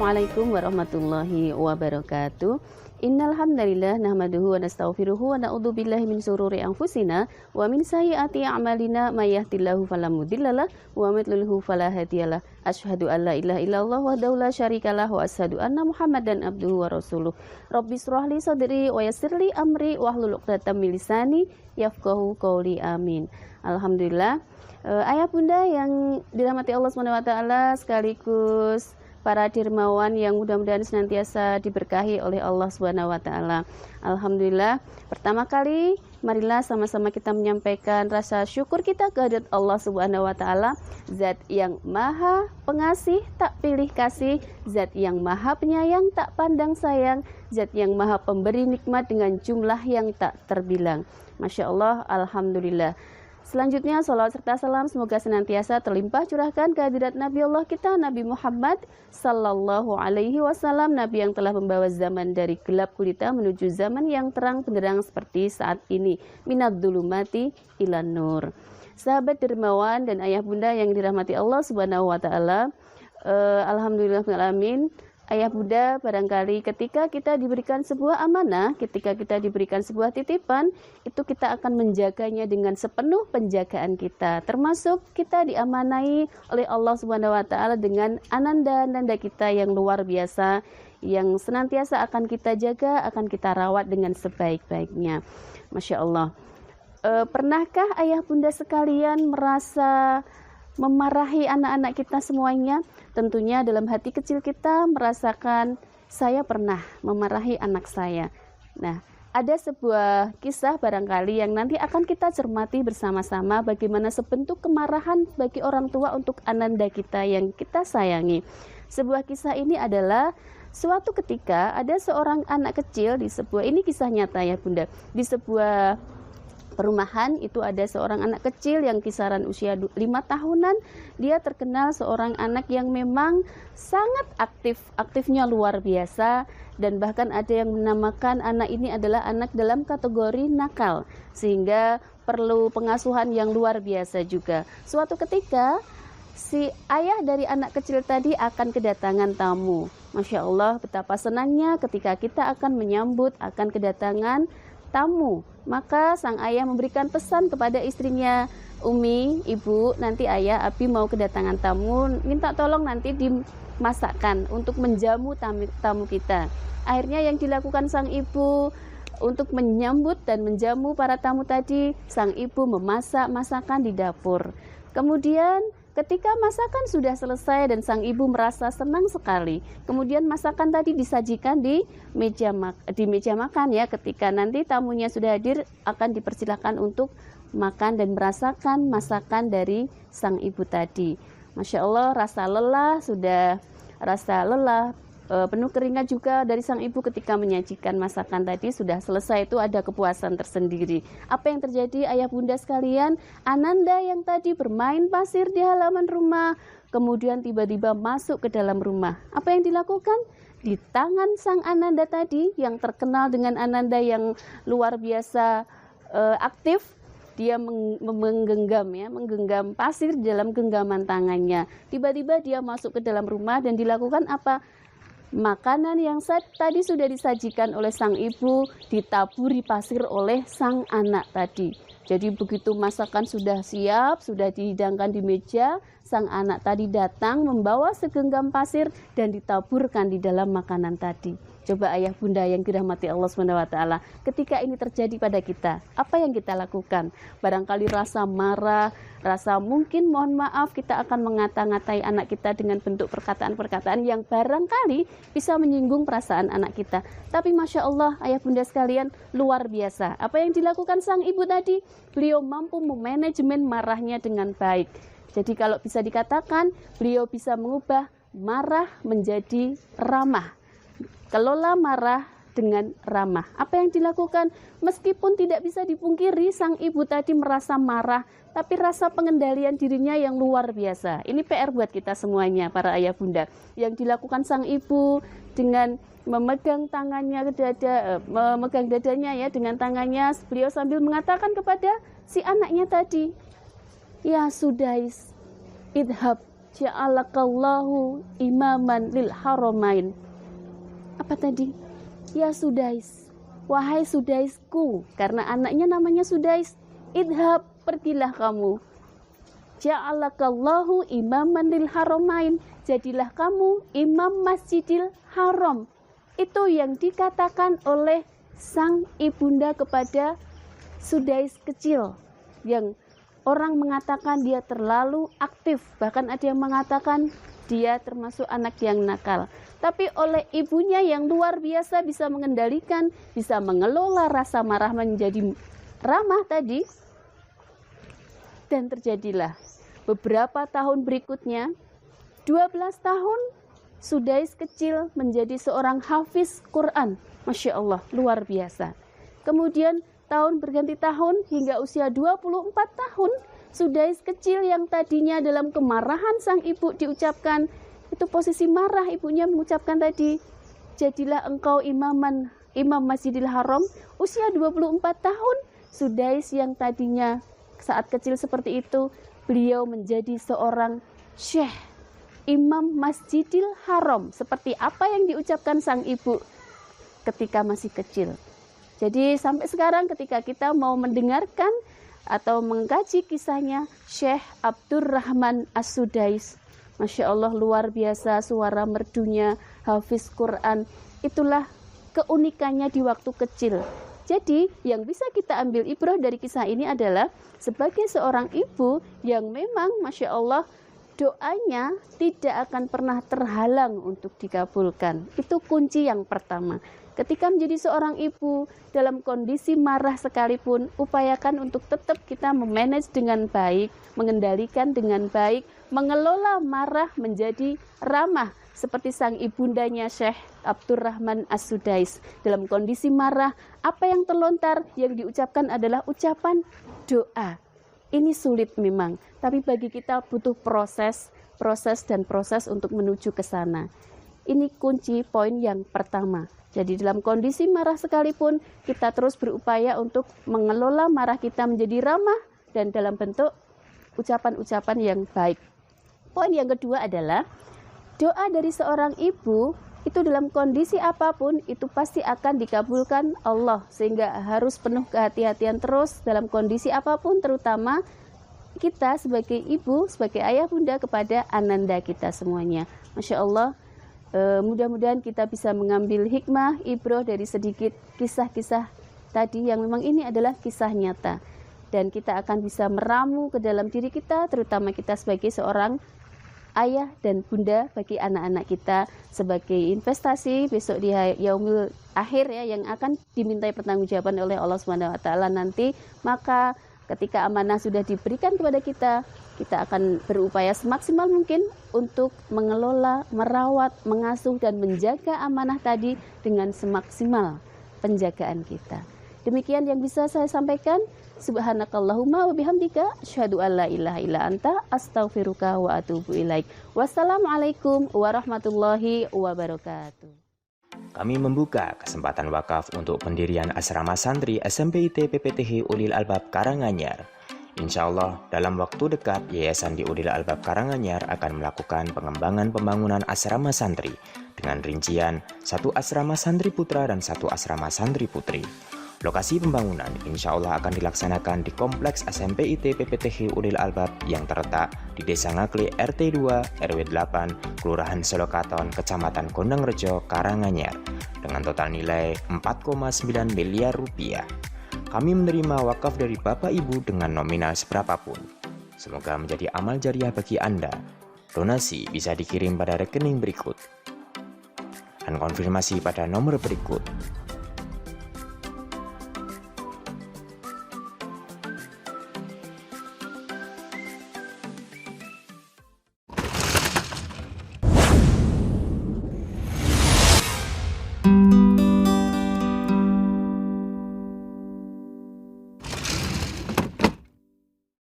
Assalamualaikum warahmatullahi wabarakatuh. Innal hamdalillah nahmaduhu wa nastaghfiruhu wa na'udzu billahi min shururi anfusina wa min sayyiati a'malina may yahdihillahu fala mudhillalah wa may yudlilhu fala hadiyalah. Asyhadu an la ilaha illallah wahdahu la syarikalah wa asyhadu anna Muhammadan abduhu wa rasuluh. Rabbi shrah li sadri wa yassir li amri wahlul 'uqdatam min lisani yafqahu qawli. Amin. Alhamdulillah. Ayah bunda yang dirahmati Allah Subhanahu wa taala, sekaligus para dermawan yang mudah-mudahan senantiasa diberkahi oleh Allah Subhanahu wa taala. Alhamdulillah, pertama kali marilah sama-sama kita menyampaikan rasa syukur kita kehadirat Allah Subhanahu wa taala, Zat yang Maha Pengasih tak pilih kasih, Zat yang Maha Penyayang tak pandang sayang, Zat yang Maha Pemberi nikmat dengan jumlah yang tak terbilang. Masya Allah, alhamdulillah. Selanjutnya, salawat serta salam semoga senantiasa terlimpah curahkan kehadirat Nabi Allah kita, Nabi Muhammad Sallallahu Alaihi Wasallam, Nabi yang telah membawa zaman dari gelap gulita menuju zaman yang terang benderang seperti saat ini. Minad dzulumati ilan nur. Sahabat dermawan dan ayah bunda yang dirahmati Allah Subhanahu Wa Taala, alhamdulillahirobbilalamin. Ayah bunda, barangkali ketika kita diberikan sebuah amanah, ketika kita diberikan sebuah titipan, itu kita akan menjaganya dengan sepenuh penjagaan kita. Termasuk kita diamanai oleh Allah Subhanahu wa taala dengan ananda-ananda kita yang luar biasa, yang senantiasa akan kita jaga, akan kita rawat dengan sebaik-baiknya. Masya Allah. Pernahkah ayah bunda sekalian merasa memarahi anak-anak kita semuanya? Tentunya dalam hati kecil kita merasakan, saya pernah memarahi anak saya. Nah, ada sebuah kisah barangkali yang nanti akan kita cermati bersama-sama, bagaimana sebentuk kemarahan bagi orang tua untuk ananda kita yang kita sayangi. Sebuah kisah ini adalah suatu ketika ada seorang anak kecil di sebuah, ini kisah nyata ya bunda, di sebuah perumahan itu ada seorang anak kecil yang kisaran usia 5 tahunan. Dia terkenal seorang anak yang memang sangat aktifnya luar biasa, dan bahkan ada yang menamakan anak ini adalah anak dalam kategori nakal, sehingga perlu pengasuhan yang luar biasa juga. Suatu ketika si ayah dari anak kecil tadi akan kedatangan tamu. Masya Allah, betapa senangnya ketika kita akan menyambut akan kedatangan tamu. Maka sang ayah memberikan pesan kepada istrinya, Umi, ibu, nanti ayah Abi mau kedatangan tamu, minta tolong nanti dimasakkan untuk menjamu tamu kita. Akhirnya yang dilakukan sang ibu untuk menyambut dan menjamu para tamu tadi, sang ibu memasak masakan di dapur. Kemudian ketika masakan sudah selesai dan sang ibu merasa senang sekali, kemudian masakan tadi disajikan di meja makan ya. Ketika nanti tamunya sudah hadir, akan dipersilakan untuk makan dan merasakan masakan dari sang ibu tadi. Masya Allah, rasa lelah, penuh keringat juga dari sang ibu ketika menyajikan masakan tadi. Sudah selesai, itu ada kepuasan tersendiri. Apa yang terjadi ayah bunda sekalian? Ananda yang tadi bermain pasir di halaman rumah, kemudian tiba-tiba masuk ke dalam rumah. Apa yang dilakukan? Di tangan sang ananda tadi yang terkenal dengan ananda yang luar biasa aktif, dia menggenggam pasir dalam genggaman tangannya. Tiba-tiba dia masuk ke dalam rumah dan dilakukan apa? Makanan yang tadi sudah disajikan oleh sang ibu ditaburi pasir oleh sang anak tadi. Jadi begitu masakan sudah siap, sudah dihidangkan di meja, sang anak tadi datang membawa segenggam pasir dan ditaburkan di dalam makanan tadi. Coba ayah bunda yang dirahmati Allah SWT, ketika ini terjadi pada kita, apa yang kita lakukan? Barangkali rasa marah, rasa mungkin mohon maaf, kita akan mengata-ngatai anak kita dengan bentuk perkataan-perkataan yang barangkali bisa menyinggung perasaan anak kita. Tapi Masya Allah, ayah bunda sekalian, luar biasa. Apa yang dilakukan sang ibu tadi? Beliau mampu memanajemen marahnya dengan baik. Jadi kalau bisa dikatakan, beliau bisa mengubah marah menjadi ramah. Kelola marah dengan ramah. Apa yang dilakukan? Meskipun tidak bisa dipungkiri sang ibu tadi merasa marah, tapi rasa pengendalian dirinya yang luar biasa. Ini PR buat kita semuanya, para ayah bunda. Yang dilakukan sang ibu dengan memegang tangannya ke dada, memegang dadanya ya dengan tangannya, beliau sambil mengatakan kepada si anaknya tadi, ya sudah, idhab ja'alakallahu imaman lil haramain. Apa tadi? Ya Sudais, wahai Sudaisku, karena anaknya namanya Sudais. Idhab, pergilah kamu. Ja'alakallahu imaman lil haramain, jadilah kamu imam Masjidil Haram. Itu yang dikatakan oleh sang ibunda kepada Sudais kecil, yang orang mengatakan dia terlalu aktif, bahkan ada yang mengatakan dia termasuk anak yang nakal. Tapi oleh ibunya yang luar biasa bisa mengendalikan, bisa mengelola rasa marah menjadi ramah tadi. Dan terjadilah beberapa tahun berikutnya, 12 tahun Sudais kecil menjadi seorang hafiz Quran. Masya Allah, luar biasa. Kemudian tahun berganti tahun hingga usia 24 tahun, Sudais kecil yang tadinya dalam kemarahan sang ibu diucapkan, itu posisi marah ibunya mengucapkan tadi, jadilah engkau imam Masjidil Haram. Usia 24 tahun, Sudais yang tadinya saat kecil seperti itu, beliau menjadi seorang syekh, imam Masjidil Haram, seperti apa yang diucapkan sang ibu ketika masih kecil. Jadi sampai sekarang ketika kita mau mendengarkan atau mengkaji kisahnya Syekh Abdurrahman As-Sudais, Masya Allah luar biasa suara merdunya, hafiz Quran. Itulah keunikannya di waktu kecil. Jadi yang bisa kita ambil ibrah dari kisah ini adalah sebagai seorang ibu yang memang Masya Allah doanya tidak akan pernah terhalang untuk dikabulkan. Itu kunci yang pertama. Ketika menjadi seorang ibu dalam kondisi marah sekalipun, upayakan untuk tetap kita memanage dengan baik, mengendalikan dengan baik, mengelola marah menjadi ramah. Seperti sang ibundanya Syekh Abdurrahman As-Sudais. Dalam kondisi marah, apa yang terlontar yang diucapkan adalah ucapan doa. Ini sulit memang, tapi bagi kita butuh proses untuk menuju ke sana. Ini kunci poin yang pertama. Jadi dalam kondisi marah sekalipun, kita terus berupaya untuk mengelola marah kita menjadi ramah dan dalam bentuk ucapan-ucapan yang baik. Poin yang kedua adalah doa dari seorang ibu itu dalam kondisi apapun itu pasti akan dikabulkan Allah, sehingga harus penuh kehati-hatian terus dalam kondisi apapun, terutama kita sebagai ibu, sebagai ayah bunda kepada ananda kita semuanya. Masya Allah, mudah-mudahan kita bisa mengambil hikmah, ibrah dari sedikit kisah-kisah tadi yang memang ini adalah kisah nyata. Dan kita akan bisa meramu ke dalam diri kita, terutama kita sebagai seorang ayah dan bunda bagi anak-anak kita sebagai investasi besok di yaumil akhir ya, yang akan dimintai pertanggungjawaban oleh Allah Subhanahu wa taala nanti. Maka ketika amanah sudah diberikan kepada kita, kita akan berupaya semaksimal mungkin untuk mengelola, merawat, mengasuh dan menjaga amanah tadi dengan semaksimal penjagaan kita. Demikian yang bisa saya sampaikan. Subhanakallahumma wa bihamdika asyhadu an la ilaha illa anta astaghfiruka wa atubu ilaik. Wassalamualaikum warahmatullahi wabarakatuh. Kami membuka kesempatan wakaf untuk pendirian asrama santri SMPIT PPTH Ulil Albab Karanganyar. Insya Allah dalam waktu dekat Yayasan di Ulil Albab Karanganyar akan melakukan pengembangan pembangunan asrama santri dengan rincian 1 asrama santri putra dan 1 asrama santri putri. Lokasi pembangunan insya Allah akan dilaksanakan di Kompleks SMPIT PPTH Ulil Albab yang terletak di Desa Ngakli RT 2 RW 8 Kelurahan Solokaton Kecamatan Gondangrejo Karanganyar dengan total nilai 4,9 miliar rupiah. Kami menerima wakaf dari Bapak Ibu dengan nominal seberapapun. Semoga menjadi amal jariah bagi Anda. Donasi bisa dikirim pada rekening berikut dan konfirmasi pada nomor berikut.